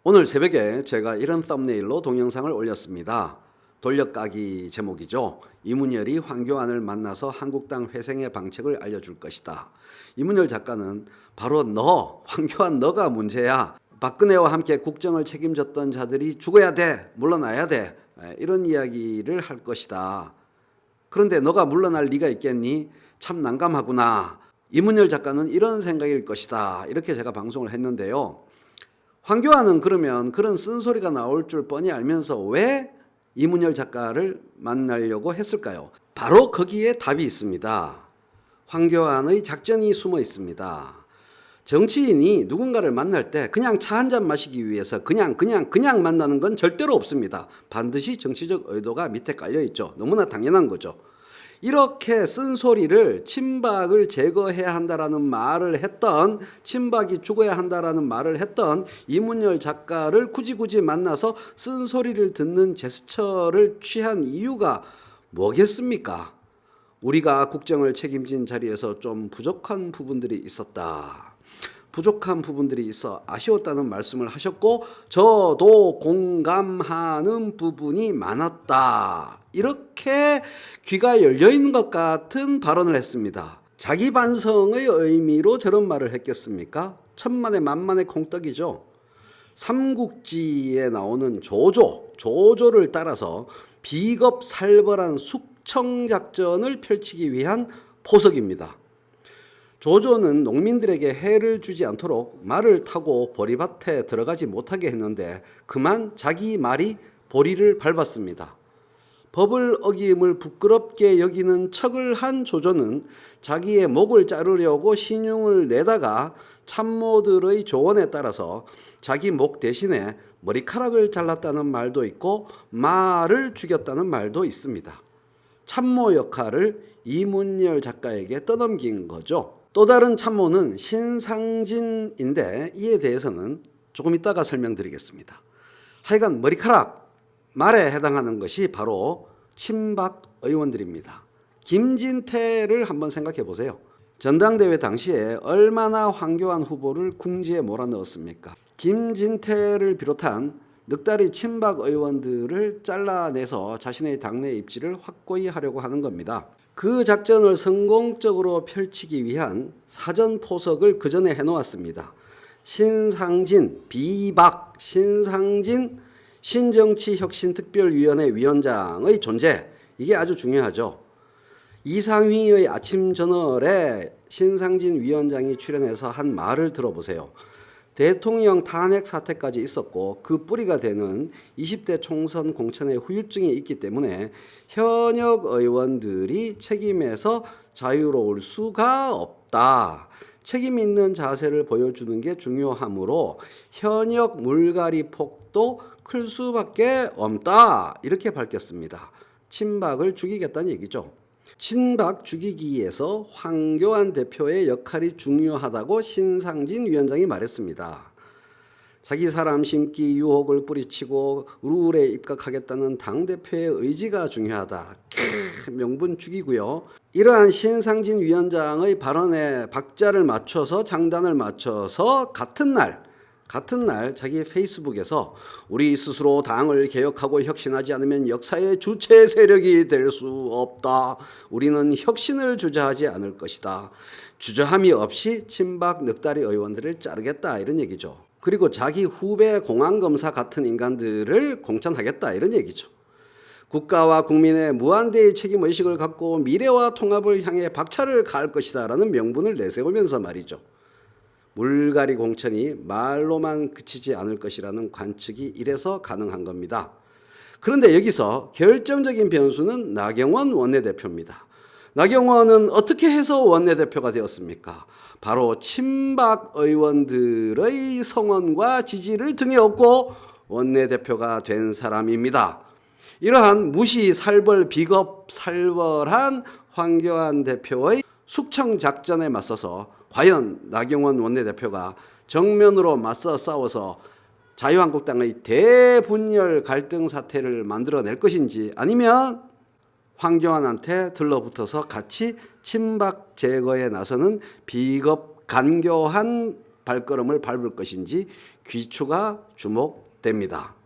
오늘 새벽에 제가 이런 썸네일로 동영상을 올렸습니다. 돌려까기 제목이죠. 이문열이 황교안을 만나서 한국당 회생의 방책을 알려줄 것이다. 이문열 작가는 바로 너, 황교안 너가 문제야. 박근혜와 함께 국정을 책임졌던 자들이 죽어야 돼, 물러나야 돼, 이런 이야기를 할 것이다. 그런데 너가 물러날 리가 있겠니? 참 난감하구나. 이문열 작가는 이런 생각일 것이다. 이렇게 제가 방송을 했는데요. 황교안은 그러면 그런 쓴소리가 나올 줄 뻔히 알면서 왜 이문열 작가를 만나려고 했을까요? 바로 거기에 답이 있습니다. 황교안의 작전이 숨어 있습니다. 정치인이 누군가를 만날 때 그냥 차 한 잔 마시기 위해서 그냥 만나는 건 절대로 없습니다. 반드시 정치적 의도가 밑에 깔려 있죠. 너무나 당연한 거죠. 이렇게 쓴소리를 친박을 제거해야 한다라는 말을 했던, 친박이 죽어야 한다라는 말을 했던 이문열 작가를 굳이 만나서 쓴소리를 듣는 제스처를 취한 이유가 뭐겠습니까? 우리가 국정을 책임진 자리에서 좀 부족한 부분들이 있었다. 부족한 부분들이 있어 아쉬웠다는 말씀을 하셨고, 저도 공감하는 부분이 많았다. 이렇게 귀가 열려있는 것 같은 발언을 했습니다. 자기 반성의 의미로 저런 말을 했겠습니까? 천만에 만만의 콩떡이죠. 삼국지에 나오는 조조를 따라서 비겁살벌한 숙청작전을 펼치기 위한 포석입니다. 조조는 농민들에게 해를 주지 않도록 말을 타고 보리밭에 들어가지 못하게 했는데 그만 자기 말이 보리를 밟았습니다. 법을 어김을 부끄럽게 여기는 척을 한 조조는 자기의 목을 자르려고 신용을 내다가 참모들의 조언에 따라서 자기 목 대신에 머리카락을 잘랐다는 말도 있고 말을 죽였다는 말도 있습니다. 참모 역할을 이문열 작가에게 떠넘긴 거죠. 또 다른 참모는 신상진인데 이에 대해서는 조금 이따가 설명드리겠습니다. 하여간 머리카락, 말에 해당하는 것이 바로 친박 의원들입니다. 김진태를 한번 생각해 보세요. 전당대회 당시에 얼마나 황교안 후보를 궁지에 몰아넣었습니까? 김진태를 비롯한 늑다리 친박 의원들을 잘라내서 자신의 당내 입지를 확고히 하려고 하는 겁니다. 그 작전을 성공적으로 펼치기 위한 사전 포석을 그 전에 해놓았습니다. 신상진, 비박, 신상진 신정치혁신특별위원회 위원장의 존재, 이게 아주 중요하죠. 이상휘의 아침저널에 신상진 위원장이 출연해서 한 말을 들어보세요. 대통령 탄핵 사태까지 있었고 그 뿌리가 되는 20대 총선 공천에 후유증이 있기 때문에 현역 의원들이 책임에서 자유로울 수가 없다. 책임 있는 자세를 보여주는 게 중요하므로 현역 물갈이 폭도 클 수밖에 없다. 이렇게 밝혔습니다. 친박을 죽이겠다는 얘기죠. 친박 죽이기에서 황교안 대표의 역할이 중요하다고 신상진 위원장이 말했습니다. 자기 사람 심기 유혹을 뿌리치고 룰에 입각하겠다는 당대표의 의지가 중요하다. 명분 죽이고요. 이러한 신상진 위원장의 발언에 박자를 맞춰서 장단을 맞춰서 같은 날 자기 페이스북에서 우리 스스로 당을 개혁하고 혁신하지 않으면 역사의 주체 세력이 될 수 없다. 우리는 혁신을 주저하지 않을 것이다. 주저함이 없이 친박 늑다리 의원들을 자르겠다. 이런 얘기죠. 그리고 자기 후배 공안검사 같은 인간들을 공천하겠다. 이런 얘기죠. 국가와 국민의 무한대의 책임의식을 갖고 미래와 통합을 향해 박차를 가할 것이다. 라는 명분을 내세우면서 말이죠. 물갈이 공천이 말로만 그치지 않을 것이라는 관측이 이래서 가능한 겁니다. 그런데 여기서 결정적인 변수는 나경원 원내대표입니다. 나경원은 어떻게 해서 원내대표가 되었습니까? 바로 친박 의원들의 성원과 지지를 등에 업고 원내대표가 된 사람입니다. 이러한 무시살벌 비겁살벌한 황교안 대표의 숙청작전에 맞서서 과연 나경원 원내대표가 정면으로 맞서 싸워서 자유한국당의 대분열 갈등 사태를 만들어낼 것인지, 아니면 황교안한테 들러붙어서 같이 친박 제거에 나서는 비겁 간교한 발걸음을 밟을 것인지 귀추가 주목됩니다.